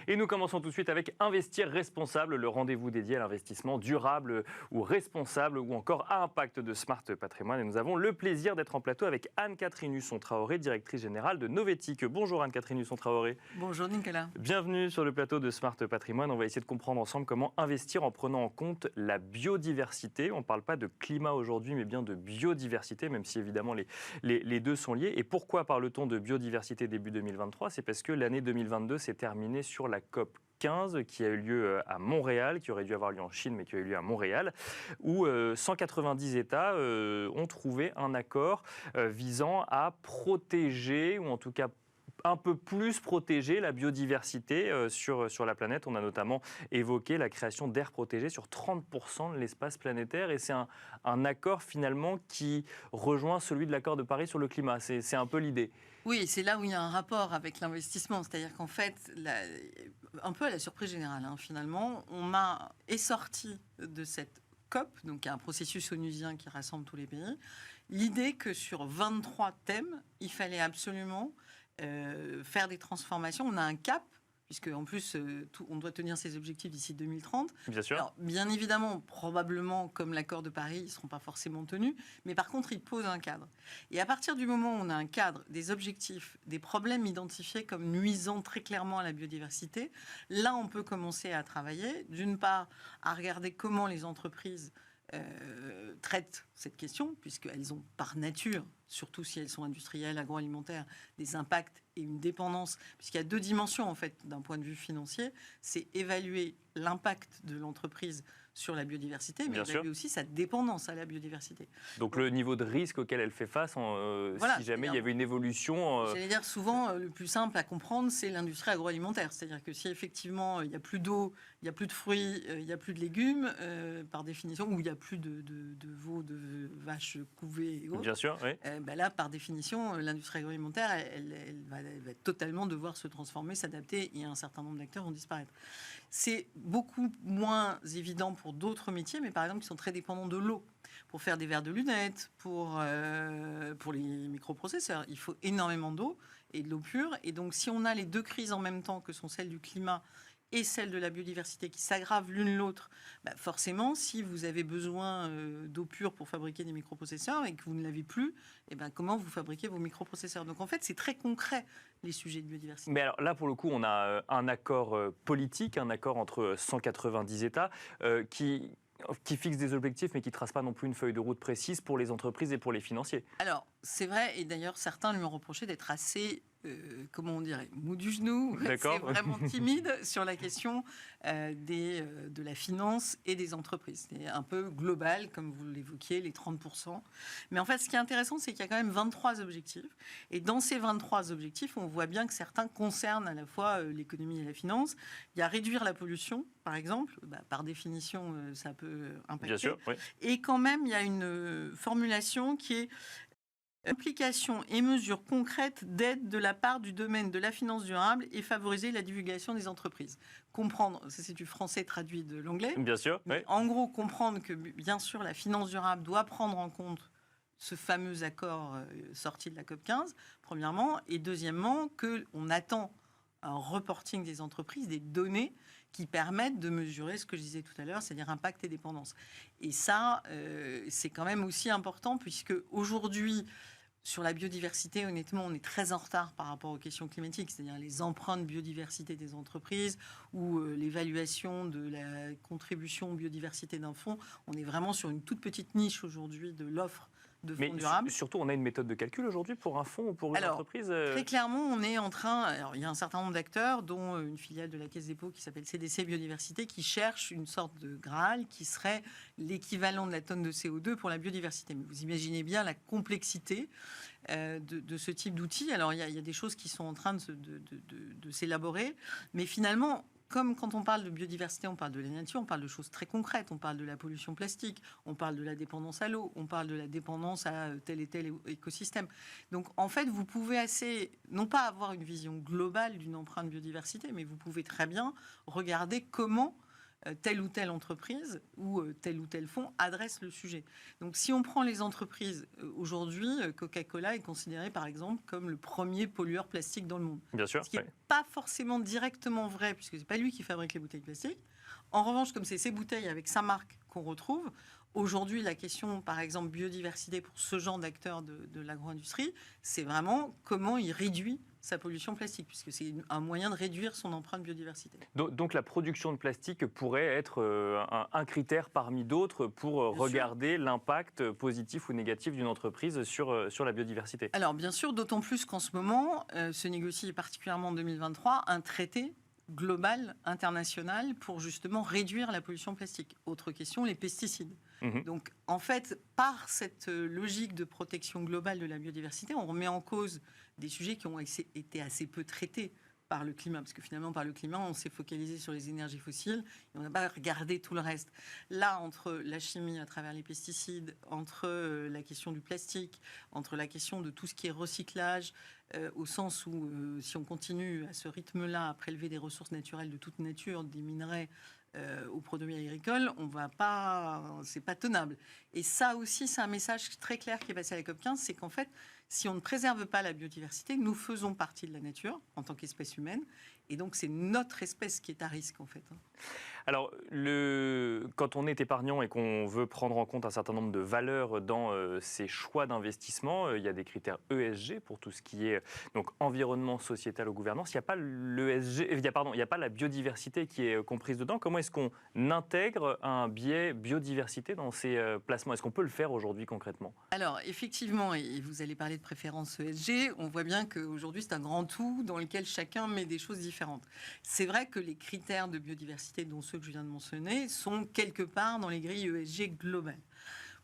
Et nous commençons tout de suite avec Investir responsable, le rendez-vous dédié à l'investissement durable ou responsable ou encore à impact de Smart Patrimoine. Et nous avons le plaisir d'être en plateau avec Anne-Catherine Husson-Traoré, directrice générale de Novetic. Bonjour Anne-Catherine Husson-Traoré. Bonjour Nicolas. Bienvenue sur le plateau de Smart Patrimoine. On va essayer de comprendre ensemble comment investir en prenant en compte la biodiversité. On ne parle pas de climat aujourd'hui, mais bien de biodiversité, même si évidemment les deux sont liés. Et pourquoi parle-t-on de biodiversité début 2023 ? C'est parce que l'année 2022 s'est terminée sur la COP 15 qui a eu lieu à Montréal, qui aurait dû avoir lieu en Chine, mais qui a eu lieu à Montréal, où 190 États ont trouvé un accord visant à protéger, ou en tout cas un peu plus protéger la biodiversité sur la planète. On a notamment évoqué la création d'aires protégées sur 30% de l'espace planétaire. Et c'est un accord finalement qui rejoint celui de l'accord de Paris sur le climat. C'est un peu l'idée. Oui, c'est là où il y a un rapport avec l'investissement. C'est-à-dire qu'en fait, un peu à la surprise générale, finalement, on est sorti de cette COP, donc un processus onusien qui rassemble tous les pays, l'idée que sur 23 thèmes, il fallait absolument faire des transformations. On a un cap, puisque en plus, on doit tenir ses objectifs d'ici 2030. Bien sûr. Alors, bien évidemment, probablement, comme l'accord de Paris, ils ne seront pas forcément tenus, mais par contre, ils posent un cadre. Et à partir du moment où on a un cadre, des objectifs, des problèmes identifiés comme nuisant très clairement à la biodiversité, là, on peut commencer à travailler, d'une part, à regarder comment les entreprises traitent cette question, puisqu'elles ont par nature, surtout si elles sont industrielles, agroalimentaires, des impacts et une dépendance, puisqu'il y a deux dimensions en fait d'un point de vue financier, c'est évaluer l'impact de l'entreprise sur la biodiversité, mais évaluer aussi sa dépendance à la biodiversité. Donc le niveau de risque auquel elle fait face, si jamais il y avait une évolution... J'allais dire souvent, le plus simple à comprendre, c'est l'industrie agroalimentaire. C'est-à-dire que si effectivement il n'y a plus d'eau, il n'y a plus de fruits, il n'y a plus de légumes, par définition, ou il n'y a plus de veaux, de vaches couvées et autres. Bien sûr, oui. Là, par définition, l'industrie agroalimentaire, elle va totalement devoir se transformer, s'adapter, et un certain nombre d'acteurs vont disparaître. C'est beaucoup moins évident pour d'autres métiers, mais par exemple qui sont très dépendants de l'eau. Pour faire des verres de lunettes, pour les microprocesseurs, il faut énormément d'eau et de l'eau pure. Et donc, si on a les deux crises en même temps, que sont celles du climat et celle de la biodiversité qui s'aggravent l'une l'autre, forcément, si vous avez besoin d'eau pure pour fabriquer des microprocesseurs et que vous ne l'avez plus, comment vous fabriquez vos microprocesseurs ? Donc en fait, c'est très concret, les sujets de biodiversité. Mais alors là, pour le coup, on a un accord politique, un accord entre 190 États qui fixe des objectifs, mais qui ne trace pas non plus une feuille de route précise pour les entreprises et pour les financiers. Alors, c'est vrai, et d'ailleurs, certains lui ont reproché d'être assez... comment on dirait, mou du genou, c'est vraiment timide sur la question de la finance et des entreprises. C'est un peu global, comme vous l'évoquiez, les 30%. Mais en fait, ce qui est intéressant, c'est qu'il y a quand même 23 objectifs. Et dans ces 23 objectifs, on voit bien que certains concernent à la fois l'économie et la finance. Il y a réduire la pollution, par exemple. Par définition, ça peut impacter. Bien sûr, oui. Et quand même, il y a une formulation qui est implications et mesures concrètes d'aide de la part du domaine de la finance durable et favoriser la divulgation des entreprises. Comprendre, ça c'est du français traduit de l'anglais. Bien sûr, oui. En gros, comprendre que bien sûr la finance durable doit prendre en compte ce fameux accord sorti de la COP 15, premièrement, et deuxièmement, qu'on attend un reporting des entreprises, des données qui permettent de mesurer ce que je disais tout à l'heure, c'est-à-dire impact et dépendance. Et ça, c'est quand même aussi important, puisque aujourd'hui, sur la biodiversité, honnêtement, on est très en retard par rapport aux questions climatiques, c'est-à-dire les empreintes biodiversité des entreprises ou l'évaluation de la contribution biodiversité d'un fonds. On est vraiment sur une toute petite niche aujourd'hui de l'offre de fonds durables. Surtout, on a une méthode de calcul aujourd'hui pour un fonds ou pour une entreprise Très clairement, on est en train... Alors, il y a un certain nombre d'acteurs, dont une filiale de la Caisse des dépôts qui s'appelle CDC Biodiversité, qui cherche une sorte de Graal qui serait l'équivalent de la tonne de CO2 pour la biodiversité. Mais vous imaginez bien la complexité de ce type d'outils. Alors, il y a des choses qui sont en train de s'élaborer, mais finalement... Comme quand on parle de biodiversité, on parle de la nature, on parle de choses très concrètes, on parle de la pollution plastique, on parle de la dépendance à l'eau, on parle de la dépendance à tel et tel écosystème. Donc en fait, vous pouvez non pas avoir une vision globale d'une empreinte biodiversité, mais vous pouvez très bien regarder comment telle ou telle entreprise ou tel ou tel fonds adresse le sujet. Donc si on prend les entreprises, aujourd'hui, Coca-Cola est considéré par exemple comme le premier pollueur plastique dans le monde. Bien sûr. Ce qui n'est pas forcément directement vrai, puisque ce n'est pas lui qui fabrique les bouteilles plastiques. En revanche, comme c'est ces bouteilles avec sa marque qu'on retrouve, aujourd'hui, la question, par exemple, biodiversité pour ce genre d'acteurs de l'agro-industrie, c'est vraiment comment il réduit sa pollution plastique, puisque c'est un moyen de réduire son empreinte biodiversité. Donc la production de plastique pourrait être un critère parmi d'autres pour regarder l'impact positif ou négatif d'une entreprise sur la biodiversité. Alors bien sûr, d'autant plus qu'en ce moment, se négocie particulièrement en 2023 un traité global, international, pour justement réduire la pollution plastique. Autre question, les pesticides. Donc, en fait, par cette logique de protection globale de la biodiversité, on remet en cause des sujets qui ont été assez peu traités par le climat, parce que finalement, par le climat, on s'est focalisé sur les énergies fossiles et on n'a pas regardé tout le reste. Là, entre la chimie à travers les pesticides, entre la question du plastique, entre la question de tout ce qui est recyclage, au sens où, si on continue à ce rythme-là, à prélever des ressources naturelles de toute nature, des minerais, aux produits agricoles, c'est pas tenable. Et ça aussi, c'est un message très clair qui est passé à la COP15, c'est qu'en fait, si on ne préserve pas la biodiversité, nous faisons partie de la nature en tant qu'espèce humaine, et donc c'est notre espèce qui est à risque en fait. Alors, quand on est épargnant et qu'on veut prendre en compte un certain nombre de valeurs dans ses choix d'investissement, il y a des critères ESG pour tout ce qui est donc environnement, sociétal ou gouvernance. Il n'y a pas il y a pas la biodiversité qui est comprise dedans. Comment est-ce qu'on intègre un biais biodiversité dans ces placements? Est-ce qu'on peut le faire aujourd'hui concrètement? Alors, effectivement, et vous allez parler de préférence ESG, on voit bien qu'aujourd'hui, c'est un grand tout dans lequel chacun met des choses différentes. C'est vrai que les critères de biodiversité, dont ceux que je viens de mentionner, sont quelque part dans les grilles ESG globales.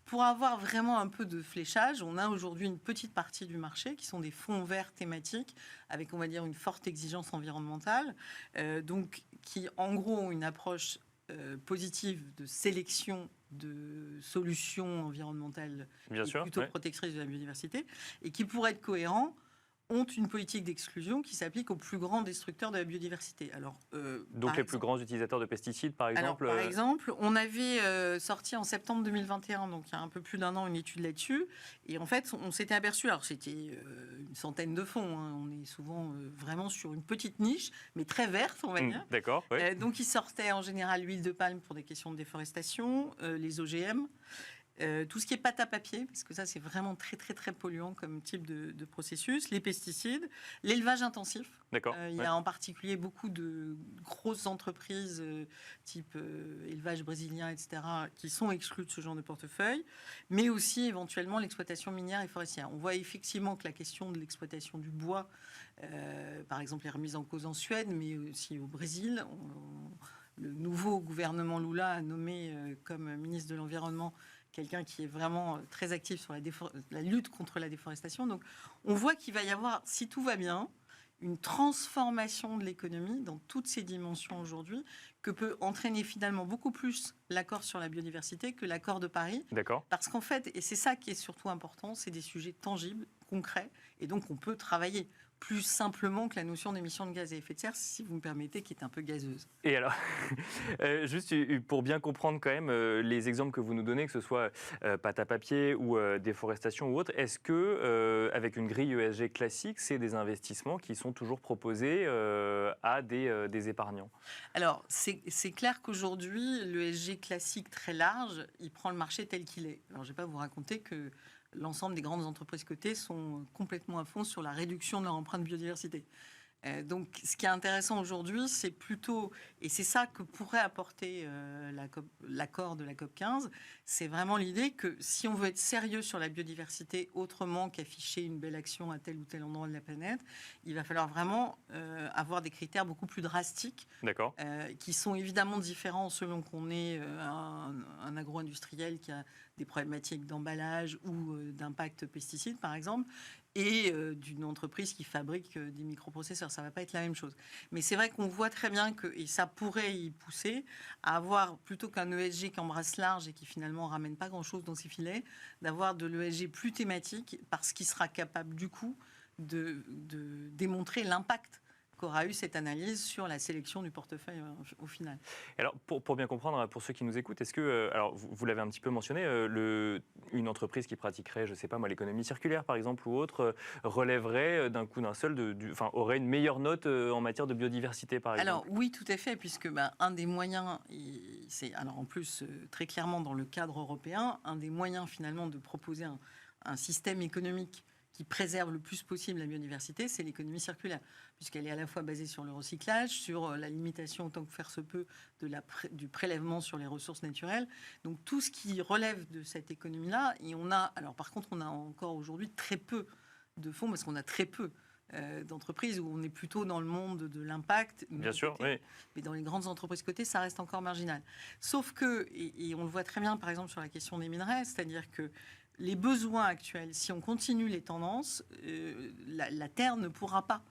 Pour avoir vraiment un peu de fléchage, on a aujourd'hui une petite partie du marché qui sont des fonds verts thématiques avec, on va dire, une forte exigence environnementale, donc qui, en gros, ont une approche positive de sélection de solutions environnementales plutôt protectrices de la biodiversité et qui, pour être cohérents, ont une politique d'exclusion qui s'applique aux plus grands destructeurs de la biodiversité. Alors, donc les plus grands utilisateurs de pesticides, par exemple. Alors, par exemple, on avait sorti en septembre 2021, donc il y a un peu plus d'un an, une étude là-dessus. Et en fait, on s'était aperçu, alors c'était une centaine de fonds, hein, on est souvent vraiment sur une petite niche, mais très verte, on va dire. D'accord. Oui. Donc ils sortaient en général l'huile de palme pour des questions de déforestation, les OGM. Tout ce qui est pâte à papier, parce que ça c'est vraiment très très très polluant comme type de processus, les pesticides, l'élevage intensif. Il y a en particulier beaucoup de grosses entreprises type élevage brésilien, etc., qui sont exclues de ce genre de portefeuille, mais aussi éventuellement l'exploitation minière et forestière. On voit effectivement que la question de l'exploitation du bois, par exemple, est remise en cause en Suède, mais aussi au Brésil. Le nouveau gouvernement Lula a nommé comme ministre de l'Environnement quelqu'un qui est vraiment très actif sur la lutte contre la déforestation. Donc, on voit qu'il va y avoir, si tout va bien, une transformation de l'économie dans toutes ses dimensions aujourd'hui, que peut entraîner finalement beaucoup plus l'accord sur la biodiversité que l'accord de Paris. D'accord. Parce qu'en fait, et c'est ça qui est surtout important, c'est des sujets tangibles, concrets, et donc on peut travailler plus simplement que la notion d'émission de gaz à effet de serre, si vous me permettez, qui est un peu gazeuse. Et alors, juste pour bien comprendre quand même les exemples que vous nous donnez, que ce soit pâte à papier ou déforestation ou autre, est-ce que avec une grille ESG classique, c'est des investissements qui sont toujours proposés à des épargnants? Alors, c'est clair qu'aujourd'hui, l'ESG classique très large, il prend le marché tel qu'il est. Alors, je ne vais pas vous raconter que l'ensemble des grandes entreprises cotées sont complètement à fond sur la réduction de leur empreinte biodiversité. Donc, ce qui est intéressant aujourd'hui, c'est plutôt, et c'est ça que pourrait apporter l'accord de la COP15, c'est vraiment l'idée que si on veut être sérieux sur la biodiversité autrement qu'afficher une belle action à tel ou tel endroit de la planète, il va falloir vraiment avoir des critères beaucoup plus drastiques, qui sont évidemment différents selon qu'on est un agro-industriel qui a des problématiques d'emballage ou d'impact pesticides, par exemple, et d'une entreprise qui fabrique des microprocesseurs. Ça ne va pas être la même chose. Mais c'est vrai qu'on voit très bien que, et ça pourrait y pousser, à avoir, plutôt qu'un ESG qui embrasse large et qui finalement ne ramène pas grand-chose dans ses filets, d'avoir de l'ESG plus thématique, parce qu'il sera capable du coup de démontrer l'impact qu'aura eu cette analyse sur la sélection du portefeuille au final. Alors, pour bien comprendre, pour ceux qui nous écoutent, est-ce que, alors vous l'avez un petit peu mentionné, une entreprise qui pratiquerait, je ne sais pas moi, l'économie circulaire par exemple ou autre, relèverait d'un coup d'un seul, aurait une meilleure note en matière de biodiversité par exemple? Alors oui, tout à fait, puisque un des moyens, c'est alors en plus très clairement dans le cadre européen, un des moyens finalement de proposer un système économique qui préserve le plus possible la biodiversité, c'est l'économie circulaire, puisqu'elle est à la fois basée sur le recyclage, sur la limitation autant que faire se peut du prélèvement sur les ressources naturelles. Donc tout ce qui relève de cette économie-là, et alors par contre, on a encore aujourd'hui très peu de fonds, parce qu'on a très peu d'entreprises où on est plutôt dans le monde de l'impact. Bien sûr, oui. Mais dans les grandes entreprises cotées, ça reste encore marginal. Sauf que, et on le voit très bien par exemple sur la question des minerais, c'est-à-dire que les besoins actuels, si on continue les tendances, la Terre ne pourra pas,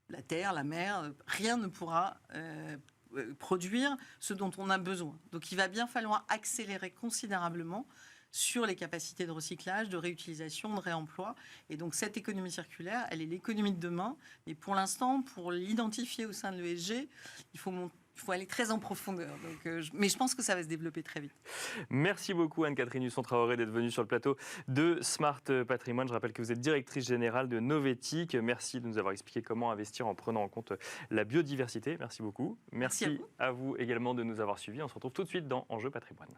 la Terre, la mer, rien ne pourra produire ce dont on a besoin. Donc il va bien falloir accélérer considérablement sur les capacités de recyclage, de réutilisation, de réemploi. Et donc cette économie circulaire, elle est l'économie de demain. Mais pour l'instant, pour l'identifier au sein de l'ESG, il faut aller très en profondeur. Mais je pense que ça va se développer très vite. Merci beaucoup Anne-Catherine Husson-Traoré d'être venue sur le plateau de Smart Patrimoine. Je rappelle que vous êtes directrice générale de Novetic. Merci de nous avoir expliqué comment investir en prenant en compte la biodiversité. Merci beaucoup. Merci à vous également de nous avoir suivis. On se retrouve tout de suite dans Enjeu Patrimoine.